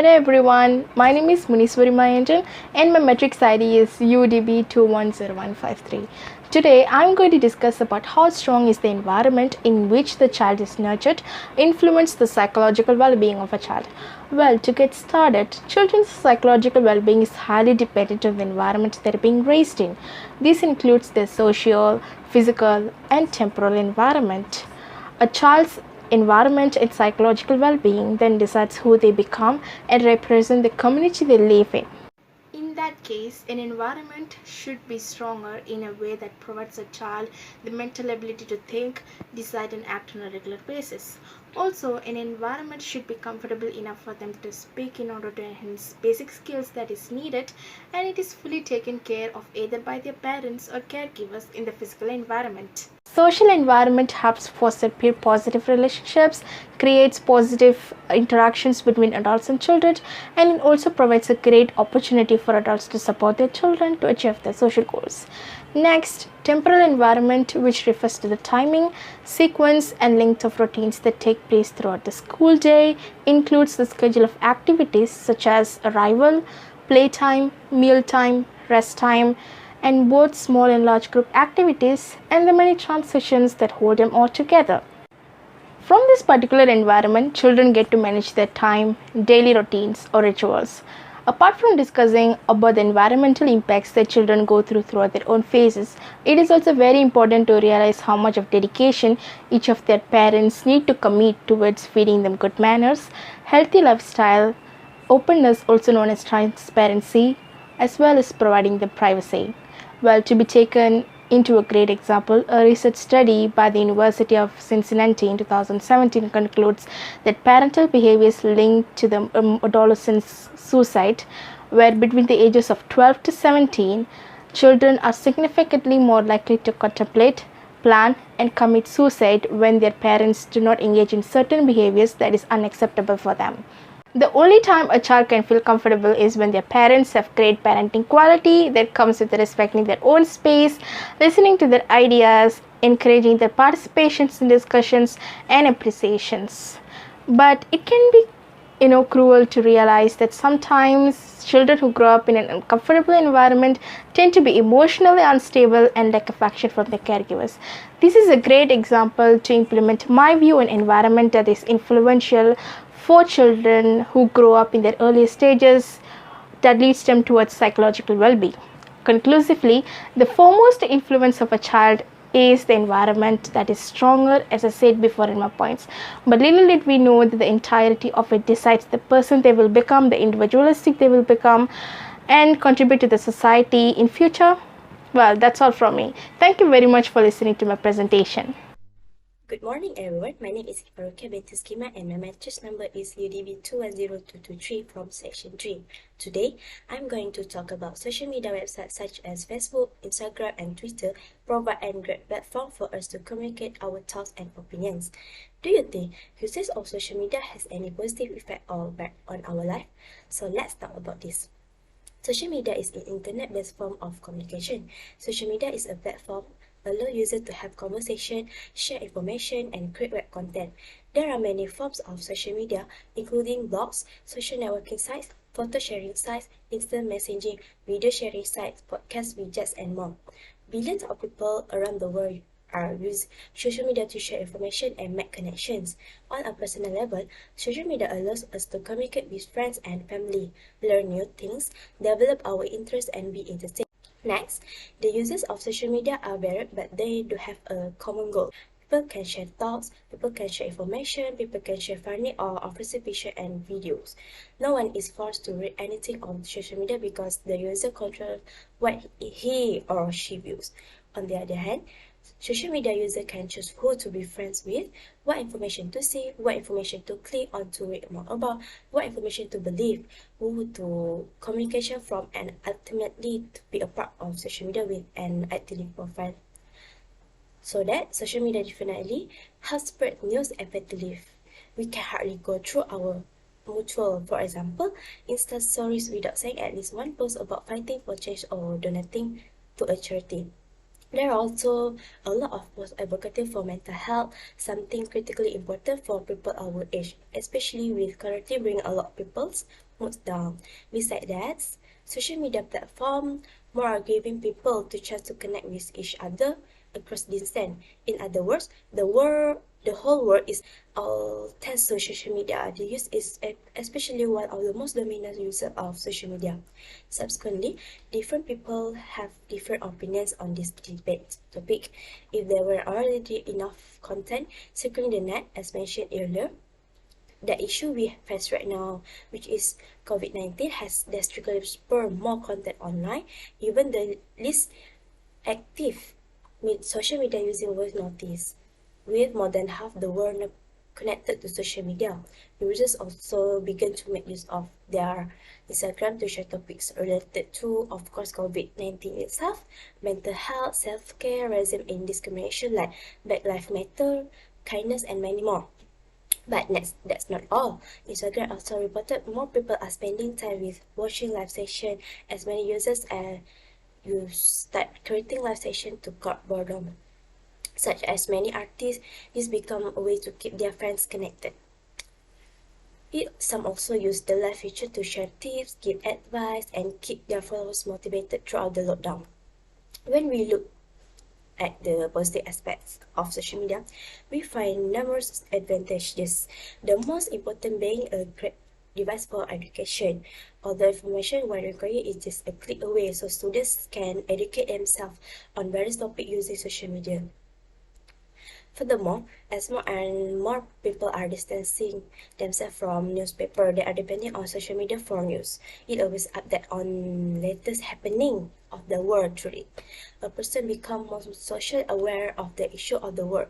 Hello everyone, my name is Munniswaary and my matrix ID is UDB210153. Today I am going to discuss about how strong is the environment in which the child is nurtured influence the psychological well-being of a child. Well, to get started, children's psychological well-being is highly dependent on the environment they are being raised in. This includes their social, physical and temporal environment. A child's environment and psychological well-being then decides who they become and represent the community they live in. In that case, an environment should be stronger in a way that provides a child the mental ability to think, decide and act on a regular basis. Also, an environment should be comfortable enough for them to speak in order to enhance basic skills that is needed, and it is fully taken care of either by their parents or caregivers in the physical environment. Social environment helps foster peer positive relationships, creates positive interactions between adults and children, and it also provides a great opportunity for adults to support their children to achieve their social goals. Next, temporal environment, which refers to the timing, sequence and length of routines that take place throughout the school day, includes the schedule of activities such as arrival, playtime, mealtime, rest time, and both small and large group activities and the many transitions that hold them all together. From this particular environment, children get to manage their time, daily routines or rituals. Apart from discussing about the environmental impacts that children go throughout their own phases, it is also very important to realize how much of dedication each of their parents need to commit towards feeding them good manners, healthy lifestyle, openness also known as transparency, as well as providing them privacy. Well, to be taken into a great example, a research study by the University of Cincinnati in 2017 concludes that parental behaviors linked to the adolescent's suicide, where between the ages of 12 to 17, children are significantly more likely to contemplate, plan, and commit suicide when their parents do not engage in certain behaviors that is unacceptable for them. The only time a child can feel comfortable is when their parents have great parenting quality that comes with respecting their own space, listening to their ideas, encouraging their participations in discussions and appreciations. But it can be cruel to realize that sometimes children who grow up in an uncomfortable environment tend to be emotionally unstable and lack affection from their caregivers. This is a great example to implement my view on environment that is influential for children who grow up in their early stages that leads them towards psychological well-being. Conclusively, the foremost influence of a child is the environment that is stronger, as I said before in my points. But little did we know that the entirety of it decides the person they will become, the individualistic they will become, and contribute to the society in future. Well, that's all from me. Thank you very much for listening to my presentation. Good morning everyone, my name is Iffah Rukiah and my matrix number is UDB210223 from section 3. Today, I'm going to talk about social media websites such as Facebook, Instagram and Twitter provide a great platform for us to communicate our thoughts and opinions. Do you think usage of social media has any positive effect or bad on our life? So let's talk about this. Social media is an internet-based form of communication. Social media is a platform allow users to have conversation, share information, and create web content. There are many forms of social media, including blogs, social networking sites, photo sharing sites, instant messaging, video sharing sites, podcast widgets, and more. Billions of people around the world are using social media to share information and make connections. On a personal level, social media allows us to communicate with friends and family, learn new things, develop our interests, and be entertained. Next, the uses of social media are varied, but they do have a common goal. People can share thoughts, people can share information, people can share funny or offensive pictures and videos. No one is forced to read anything on social media because the user controls what he or she views. On the other hand, social media user can choose who to be friends with, what information to see, what information to click on to read more about, what information to believe, who to communication from, and ultimately to be a part of social media with an active profile. So that social media definitely helps spread news effectively. We can hardly go through our mutual, for example, Insta stories without saying at least one post about fighting for change or donating to a charity. There are also a lot of posts advocating for mental health, something critically important for people our age, especially with currently bringing a lot of people moods down. Besides that, social media platform more are giving people the chance to connect with each other across distance. In other words, the whole world is all thanks to social media. The use is especially one of the most dominant users of social media. Subsequently, different people have different opinions on this debate topic. If there were already enough content circling the net, as mentioned earlier, the issue we face right now, which is COVID-19, has drastically spurred more content online. Even the least active social media using was noticed. With more than half the world connected to social media, users also began to make use of their Instagram to share topics related to, of course, COVID-19 itself, mental health, self-care, racism and discrimination like Black Lives Matter, kindness, and many more. But that's not all. Instagram also reported more people are spending time with watching live session, as many users start creating live session to curb boredom. Such as many artists, this become a way to keep their friends connected. Some also use the live feature to share tips, give advice, and keep their followers motivated throughout the lockdown. When we look at the positive aspects of social media, we find numerous advantages. The most important being a great device for education. All the information one requires is just a click away, so students can educate themselves on various topics using social media. Furthermore, as more and more people are distancing themselves from newspaper, they are depending on social media for news. It always update on latest happening of the world through it. A person becomes more socially aware of the issue of the world.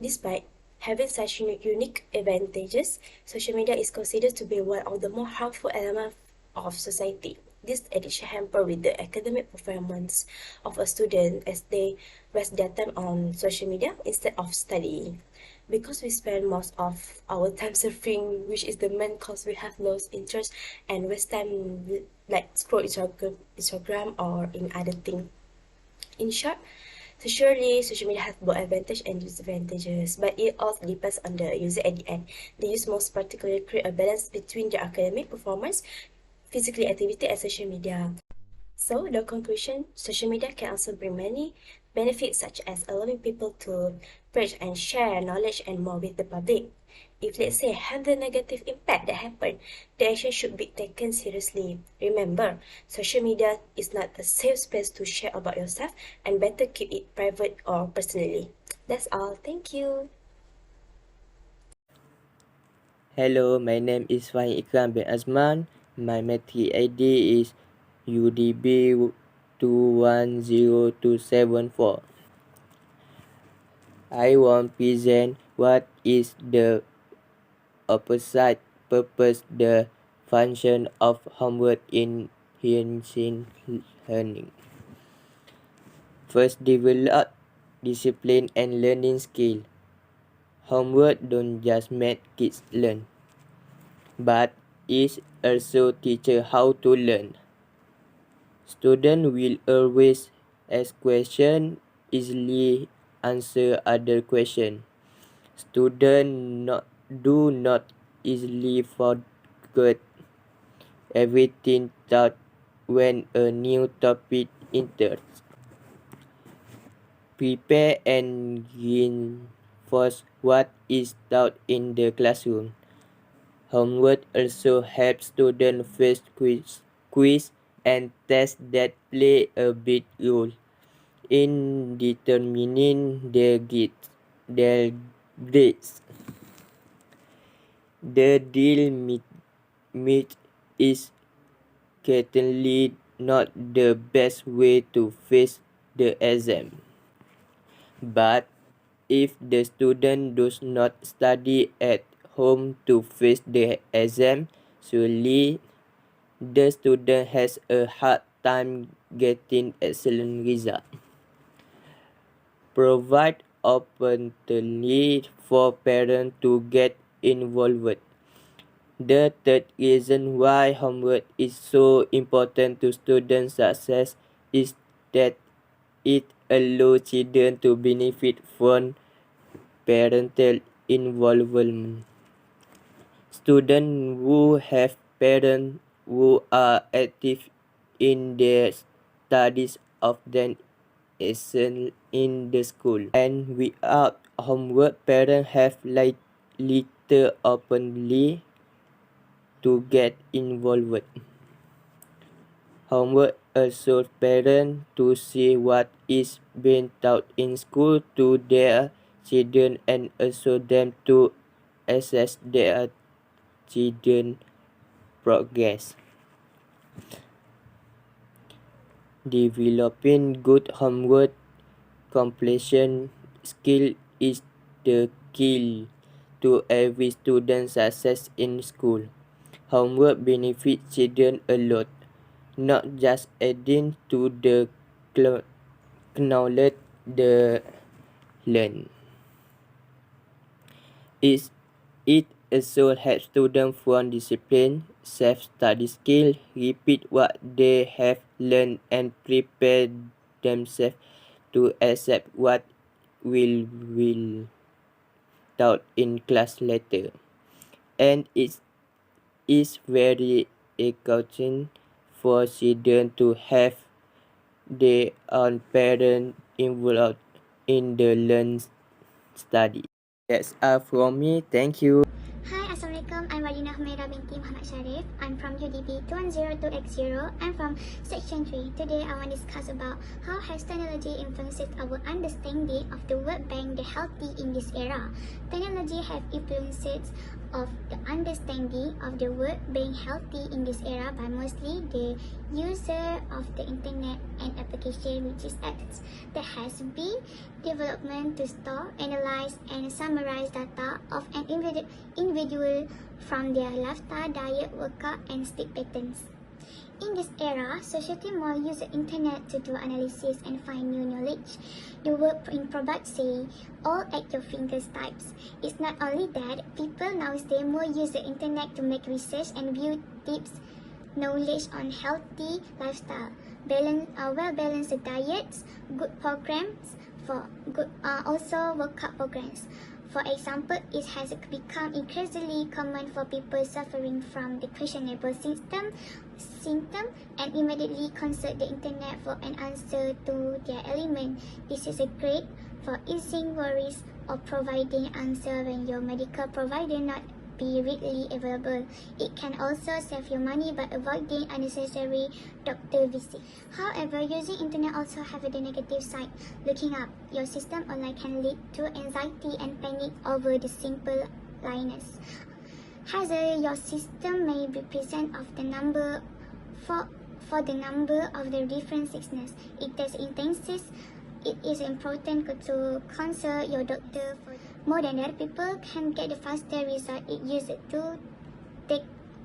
Despite having such unique advantages, social media is considered to be one of the more harmful elements of society. This addiction hamper with the academic performance of a student as they waste their time on social media instead of studying. Because we spend most of our time surfing, which is the main cause we have lost interest and waste time like scroll Instagram or in other thing. In short, so surely social media has both advantage and disadvantages, but it all depends on the user at the end. The use most particularly create a balance between their academic performance, physical activity, and social media. So, the conclusion, social media can also bring many benefits such as allowing people to spread and share knowledge and more with the public. If let's say have the negative impact that happened, the action should be taken seriously. Remember, social media is not a safe space to share about yourself and better keep it private or personally. That's all. Thank you. Hello, my name is Fahim Ikram bin Azman. My matric ID is UDB 210274. I want present what is the opposite purpose, the function of homework in enhancing learning. First, develop discipline and learning skill. Homework don't just make kids learn, but it also teaches how to learn. Students will always ask questions, easily answer other questions. Students do not easily forget everything taught when a new topic enters. Prepare and reinforce what is taught in the classroom. Homework also helps students face quiz and tests that play a big role in determining their grades. The deal meet is certainly not the best way to face the exam. But if the student does not study at home to face the exam, surely the student has a hard time getting excellent result. Provide opportunity for parents to get involved. The third reason why homework is so important to student success is that it allows children to benefit from parental involvement. Students who have parents who are active in their studies often excel in the school, and without homework, parents have little openly to get involved. Homework allows parents to see what is being taught in school to their children and also them to assess their children's progress. Developing good homework completion skill is the key to every student's success in school. Homework benefits children a lot, not just adding to the knowledge they learn. It also helps students form discipline, self-study skill, repeat what they have learned, and prepare themselves to accept what will taught in class later. And it is very encouraging for children to have their own parents involved in the learn study. That's all from me. Thank you. Hi, Assalamualaikum. I'm Wardiyna Humaira binti Muhammad Sharif. I'm from UDB 210-2X0. I'm from Section 3. Today, I want to discuss about how has technology influenced our understanding of the word being the healthy in this era. Technology have influences of the understanding of the word being healthy in this era by mostly the user of the internet and application, which is apps that has been development to store, analyze, and summarize data of an individual from their lifestyle, diet, workout, and sleep patterns. In this era, society more use the internet to do analysis and find new knowledge. The word in product say, all at your fingers types. It's not only that, people nowadays more use the internet to make research and view tips, knowledge on healthy lifestyle, well-balanced diets, good programs, for good also workout programs. For example, it has become increasingly common for people suffering from the questionable symptom and immediately consult the internet for an answer to their ailment. This is a great for easing worries or providing answer when your medical provider not be readily available. It can also save you money by avoiding unnecessary doctor visit. However, using internet also have the negative side. Looking up your system online can lead to anxiety and panic over the simple liners. Hazard your system may be present of the number for the number of the different sickness. It is intensive. It is important to consult your doctor. More than that, people can get the faster result. It used to take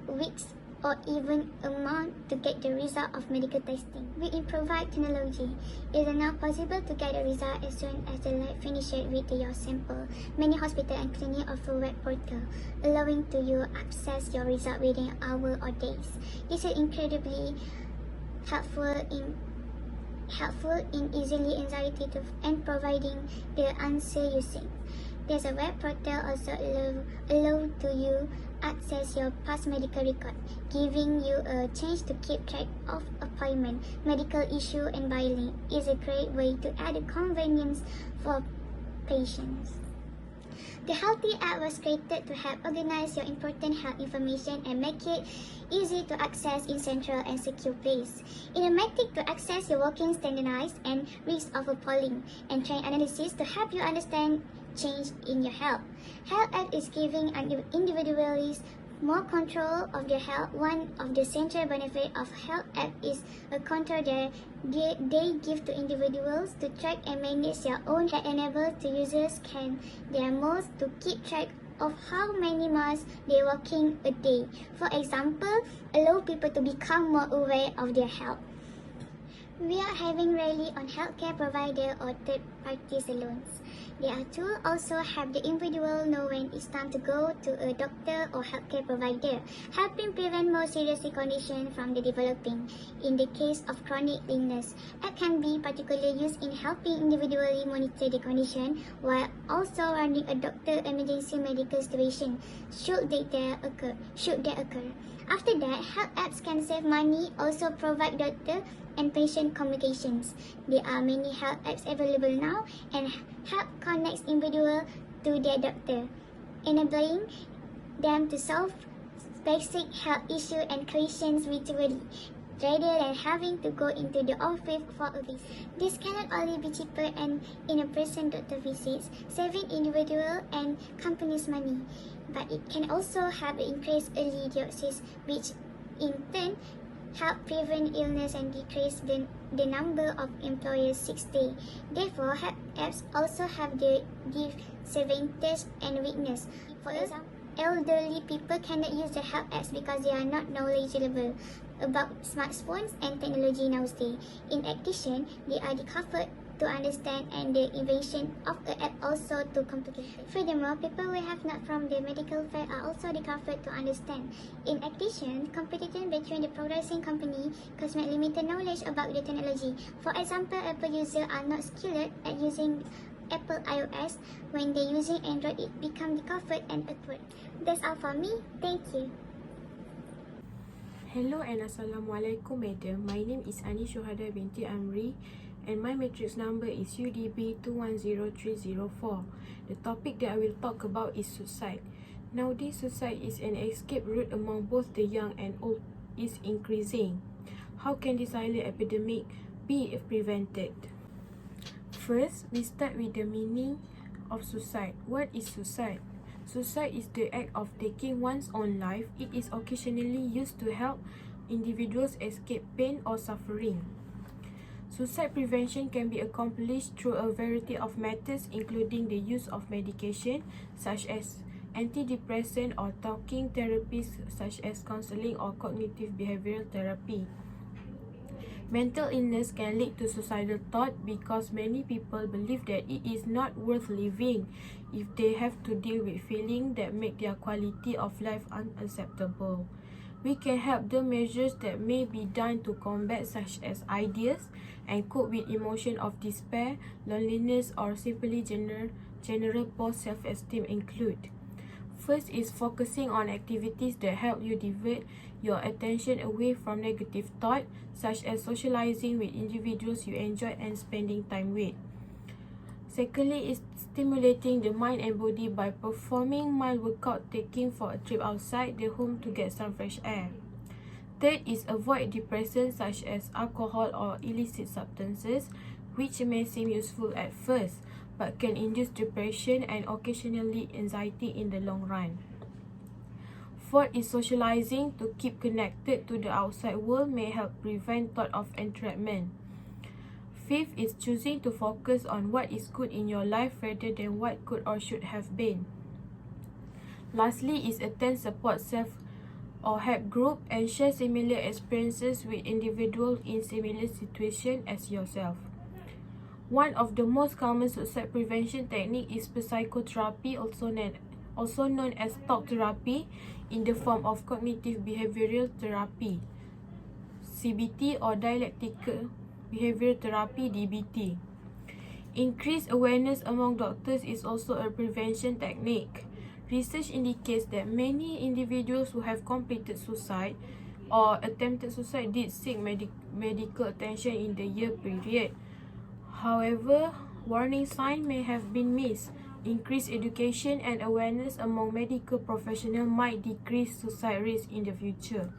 weeks or even a month to get the result of medical testing. We improvise technology. It is now possible to get the result as soon as the lab finishes with your sample. Many hospitals and clinics offer web portal, allowing to you access your result within hours or days. This is incredibly helpful in easily anxiety and providing the answer you seek. There's a web portal also allow to you access your past medical record, giving you a chance to keep track of appointment, medical issue, and billing. Is a great way to add a convenience for patients. The Healthy app was created to help organize your important health information and make it easy to access in central and secure place. Automatic to access your working standardized and risk of polling and train analysis to help you understand change in your health. Health app is giving individuals more control of their health. One of the central benefits of health app is a control that they give to individuals to track and manage their own that enables the users can their most to keep track of how many miles they walking a day. For example, allow people to become more aware of their health. We are having rally on healthcare provider or third party salons. There are two also help the individual know when it's time to go to a doctor or healthcare provider, helping prevent more serious conditions from the developing. In the case of chronic illness, app can be particularly used in helping individually monitor the condition while also running a doctor emergency medical situation should that occur. After that, health apps can save money, also provide doctor and patient communications. There are many health apps available now and help connect individuals to their doctor, enabling them to solve basic health issues and questions virtually, rather than having to go into the office for a visit. This cannot only be cheaper and in-person doctor visits, saving individual and companies money, but it can also help increase early diagnosis, which in turn help prevent illness and decrease the number of employers sick day. Therefore, health apps also have their disadvantage and weakness. For example, elderly people cannot use the health apps because they are not knowledgeable about smartphones and technology nowadays. In addition, they are discovered to understand and the invention of the app also too complicated. Furthermore, people who have not from the medical field are also discovered to understand. In addition, competition between the progressing company causes limited knowledge about the technology. For example, Apple users are not skilled at using Apple iOS. When they using Android, it becomes discovered and awkward. That's all for me. Thank you. Hello and Assalamualaikum madam. My name is Shuhada binti Amri and my matrix number is UDB 210304. The topic that I will talk about is suicide. Nowadays, suicide is an escape route among both the young and old is increasing. How can this silent epidemic be prevented? First, we start with the meaning of suicide. What is suicide? Suicide is the act of taking one's own life. It is occasionally used to help individuals escape pain or suffering. Suicide prevention can be accomplished through a variety of methods, including the use of medication such as antidepressant or talking therapies such as counseling or cognitive behavioral therapy. Mental illness can lead to suicidal thought because many people believe that it is not worth living if they have to deal with feelings that make their quality of life unacceptable. We can help the measures that may be done to combat such as ideas and cope with emotion of despair, loneliness, or simply general poor self-esteem include. First is focusing on activities that help you divert your attention away from negative thought, such as socializing with individuals you enjoy and spending time with. Secondly is stimulating the mind and body by performing mild workout, taking for a trip outside the home to get some fresh air. Third is avoid depressants such as alcohol or illicit substances, which may seem useful at first, but can induce depression and occasionally anxiety in the long run. Fourth is socializing to keep connected to the outside world may help prevent thought of entrapment. Fifth is choosing to focus on what is good in your life rather than what could or should have been. Lastly is attend support self or help group and share similar experiences with individuals in similar situation as yourself. One of the most common suicide prevention technique is psychotherapy, also known as talk therapy, in the form of cognitive behavioral therapy, CBT, or dialectical behavioral therapy, DBT. Increased awareness among doctors is also a prevention technique. Research indicates that many individuals who have completed suicide or attempted suicide did seek medical attention in the year period. However, warning signs may have been missed. Increased education and awareness among medical professionals might decrease suicide risk in the future.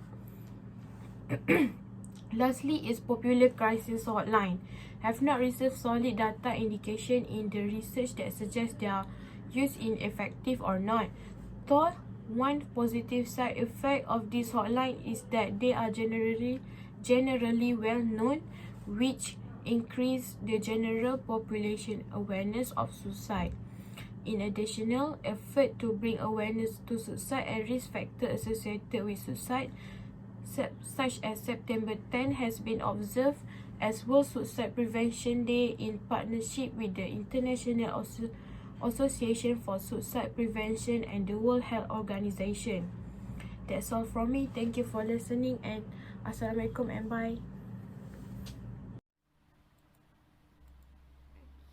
Lastly is popular crisis hotline. Have not received solid data indication in the research that suggests their use ineffective or not. Though one positive side effect of this hotline is that they are generally well known, which increase the general population awareness of suicide. In additional effort to bring awareness to suicide and risk factors associated with suicide, such as September 10 has been observed as World Suicide Prevention Day in partnership with the International Association for Suicide Prevention and the World Health Organization. That's all from me. Thank you for listening, and Assalamualaikum and bye.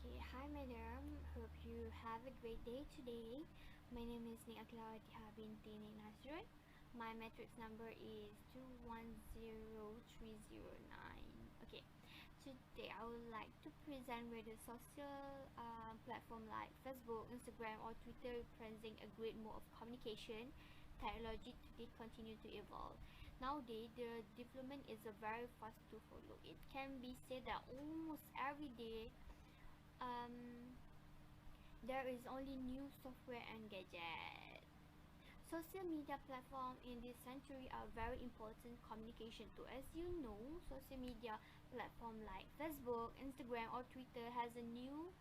Okay, hi madam. Hope you have a great day today. My name is Nik Aqilah Wadhihah binti Nik Nasrul. My matrix number is 210309. Okay, today I would like to present whether social platform like Facebook, Instagram or Twitter representing a great mode of communication. Technology today continue to evolve. Nowadays, the development is a very fast to follow. It can be said that almost every day there is only new software and gadget. Social media platforms in this century are very important communication too. As you know, social media platform like Facebook, Instagram or Twitter has a new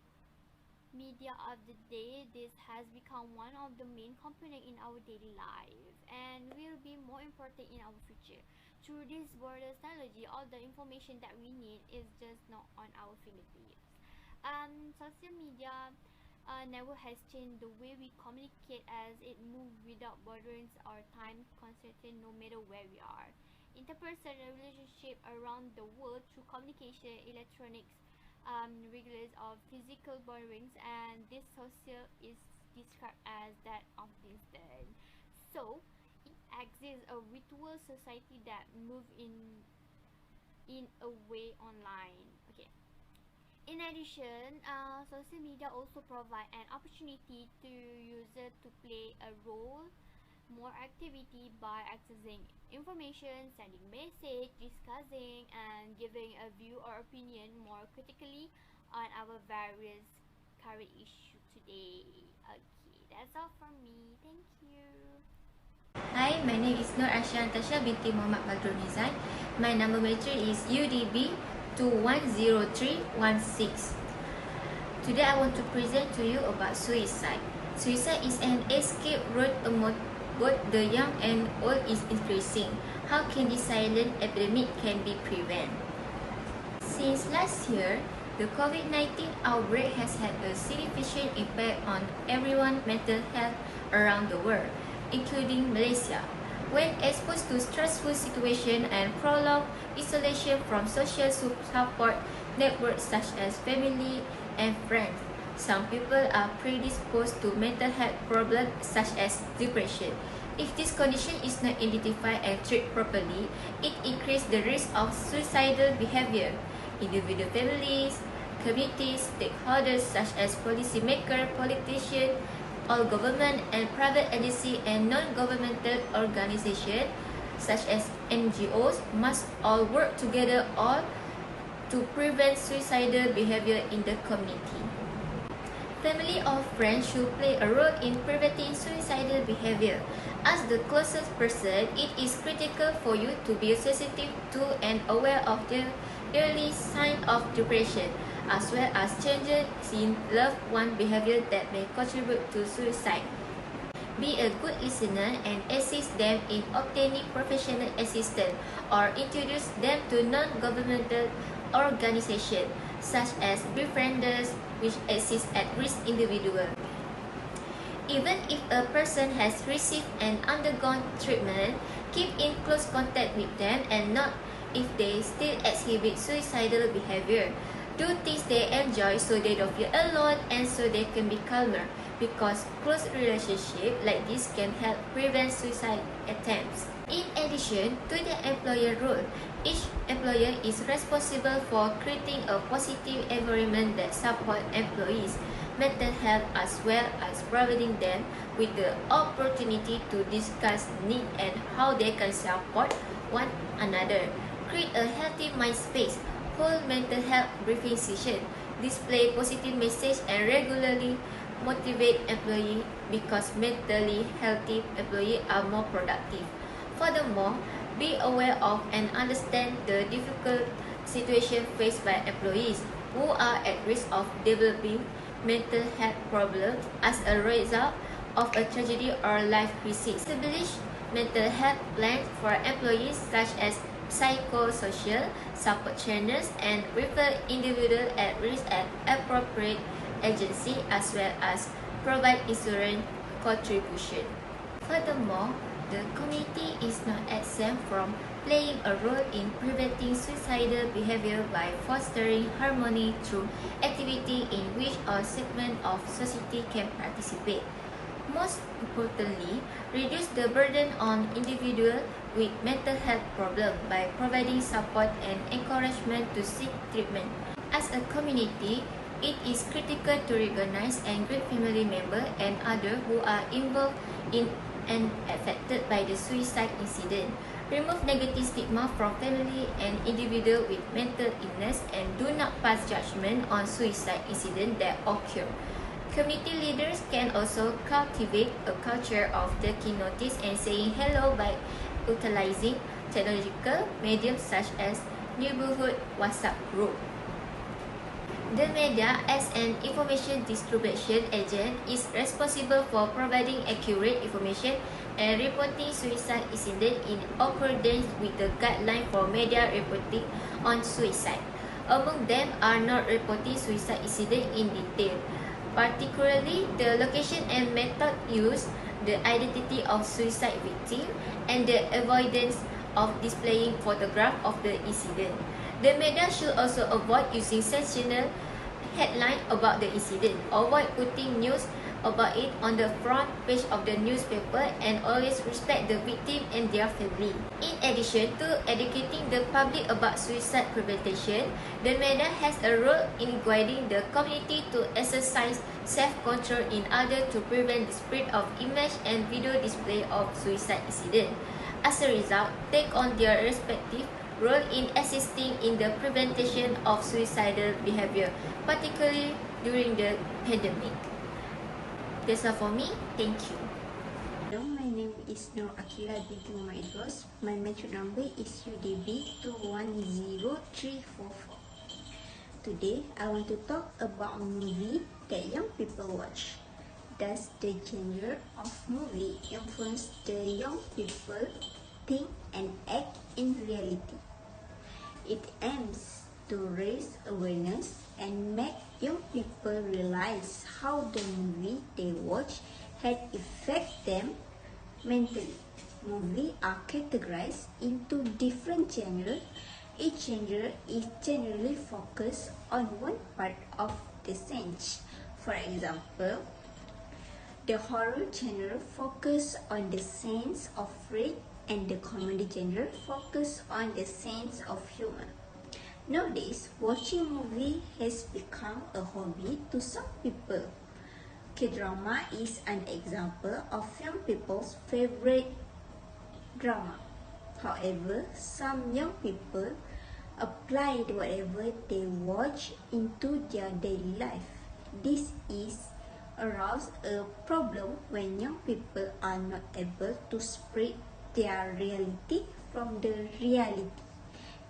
media of the day. This has become one of the main components in our daily life and will be more important in our future. Through this borderless technology, all the information that we need is just not on our fingertips. Social media never has changed the way we communicate, as it moves without borders or time constraints no matter where we are. Interpersonal relationship around the world through communication, electronics, regardless of physical borrowings, and this social is described as that of distance. So it exists a virtual society that moves in a way online. Okay. In addition, social media also provide an opportunity to users to play a role more activity by accessing information, sending message, discussing and giving a view or opinion more critically on our various current issue today. Okay, that's all from me. Thank you. Hi, my name is Nur Aishah Natasya binti Muhammad Badrul Nizam. My number matrix is UDB 210316. Today I want to present to you about suicide. Suicide is an escape route among both the young and old is increasing. How can this silent epidemic can be prevented? Since last year, the COVID-19 outbreak has had a significant impact on everyone's mental health around the world, including Malaysia. When exposed to stressful situation and prolonged isolation from social support networks such as family and friends, some people are predisposed to mental health problems such as depression. If this condition is not identified and treated properly, it increases the risk of suicidal behavior. Individual families, communities, stakeholders such as policymakers, politicians, all government and private agencies and non-governmental organizations such as NGOs must all work together to prevent suicidal behavior in the community. Family or friends should play a role in preventing suicidal behavior. As the closest person, it is critical for you to be sensitive to and aware of the early signs of depression, as well as changes in loved one behavior that may contribute to suicide. Be a good listener and assist them in obtaining professional assistance or introduce them to non-governmental organizations such as befrienders, which assist at-risk individuals. Even if a person has received and undergone treatment, keep in close contact with them and not if they still exhibit suicidal behavior. Do things they enjoy so they don't feel alone and so they can be calmer, because close relationships like this can help prevent suicide attempts. In addition to the employer role, each employer is responsible for creating a positive environment that supports employees' mental health, as well as providing them with the opportunity to discuss needs and how they can support one another. Create a healthy mind space, hold mental health briefing session, display positive message and regularly motivate employees, because mentally healthy employees are more productive. Furthermore, be aware of and understand the difficult situation faced by employees who are at risk of developing mental health problems as a result of a tragedy or life crisis. Establish mental health plans for employees such as psychosocial support channels, and refer individuals at risk at appropriate agency, as well as provide insurance contribution. Furthermore, the community is not exempt from playing a role in preventing suicidal behavior by fostering harmony through activity in which all segments of society can participate. Most importantly, reduce the burden on individuals with mental health problems by providing support and encouragement to seek treatment. As a community, it is critical to recognize and greet family members and others who are involved in and affected by the suicide incident. Remove negative stigma from family and individuals with mental illness, and do not pass judgment on suicide incidents that occur. Community leaders can also cultivate a culture of taking notice and saying hello by utilizing technological mediums such as neighborhood WhatsApp group. The media, as an information distribution agent, is responsible for providing accurate information and reporting suicide incidents in accordance with the guidelines for media reporting on suicide. Among them are not reporting suicide incidents in detail, particularly the location and method used, the identity of suicide victim, and the avoidance of displaying photographs of the incident. The media should also avoid using sensational headlines about the incident, avoid putting news about it on the front page of the newspaper, and always respect the victim and their family. In addition to educating the public about suicide prevention, the media has a role in guiding the community to exercise self-control in order to prevent the spread of image and video display of suicide incidents. As a result, take on their respective role in assisting in the prevention of suicidal behavior, particularly during the pandemic. That's all for me. Thank you. Hello, my name is Nur Aqilah Wadhihah. My metric number is UDB 210344. Today, I want to talk about a movie that young people watch. Does the genre of movie influence the young people think and act in reality? It aims to raise awareness and make young people realize how the movie they watch had affected them mentally. Movies are categorized into different genres. Each genre is generally focused on one part of the sense. For example, the horror genre focuses on the sense of fear, and the comedy genre focuses on the sense of humor. Nowadays, watching movie has become a hobby to some people. K-drama is an example of young people's favorite drama. However, some young people apply whatever they watch into their daily life. This is arouse a problem when young people are not able to separate their reality from the reality.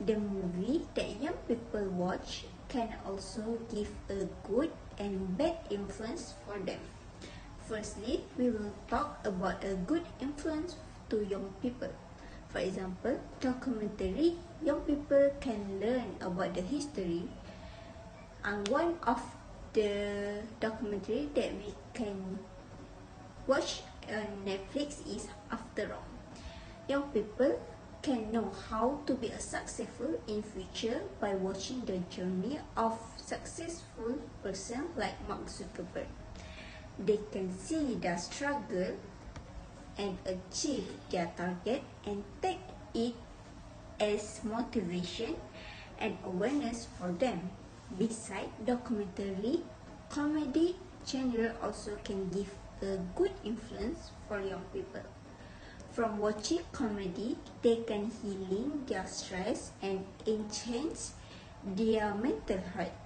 The movie that young people watch can also give a good and bad influence for them. Firstly, we will talk about a good influence to young people. For example, documentary, young people can learn about the history. And one of the documentary that we can watch on Netflix is After All. Young people can know how to be a successful in future by watching the journey of successful person like Mark Zuckerberg. They can see their struggle and achieve their target and take it as motivation and awareness for them. Besides documentary, comedy genre also can give a good influence for young people. From watching comedy, they can healing their stress and enhance their mental health.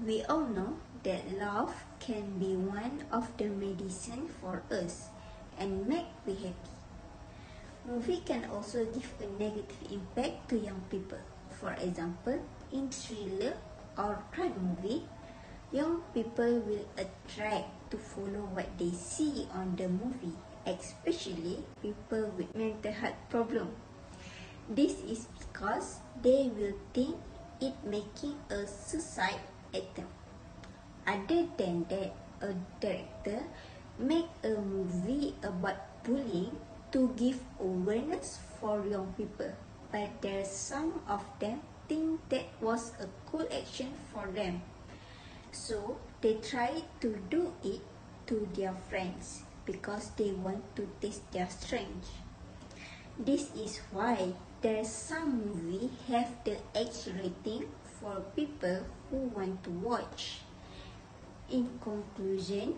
We all know that love can be one of the medicine for us and make we happy. Movie can also give a negative impact to young people. For example, in thriller or crime movie, young people will attract to follow what they see on the movie, especially people with mental health problem. This is because they will think it making a suicide attempt. Other than that, a director make a movie about bullying to give awareness for young people, but there's some of them think that was a cool action for them. So they try to do it to their friends because they want to test their strength. This is why there's some movie have the X rating for people who want to watch. In conclusion,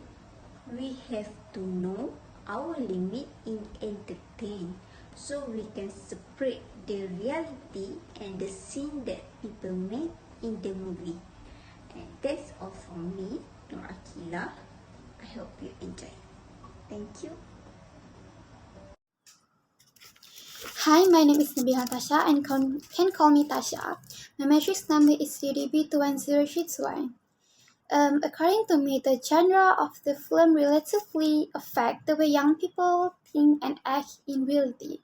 we have to know our limit in entertain so we can separate the reality and the scene that people make in the movie. And that's all from me, Nur Aqilah. I hope you enjoy. Thank you. Hi, my name is Nabilah Natasha and can call me Tasha. My matrix number is UDB210321. According to me, the genre of the film relatively affect the way young people think and act in reality.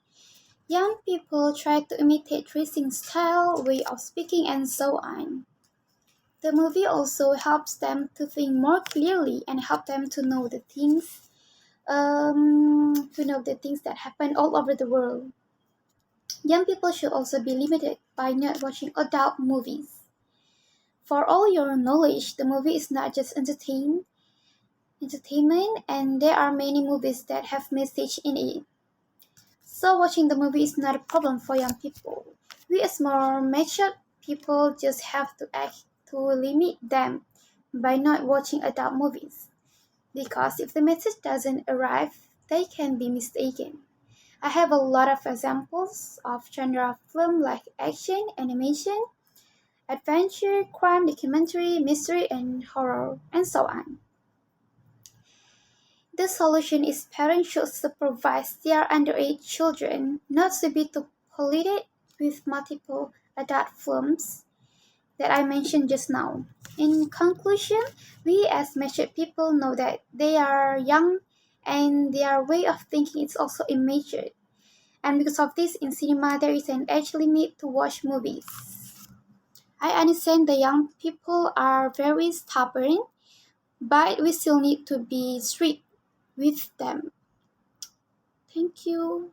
Young people try to imitate dressing style, way of speaking, and so on. The movie also helps them to think more clearly and help them to know the things, that happen all over the world. Young people should also be limited by not watching adult movies. For all your knowledge, the movie is not just entertainment, and there are many movies that have message in it. So watching the movie is not a problem for young people. We as more mature people just have to act to limit them by not watching adult movies. Because if the message doesn't arrive, they can be mistaken. I have a lot of examples of genre film like action, animation, adventure, crime, documentary, mystery, and horror, and so on. The solution is parents should supervise their underage children not to be too polluted with multiple adult films that I mentioned just now. In conclusion, we as mature people know that they are young and their way of thinking is also immature. And because of this, in cinema there is an age limit to watch movies. I understand the young people are very stubborn, but we still need to be strict with them. Thank you.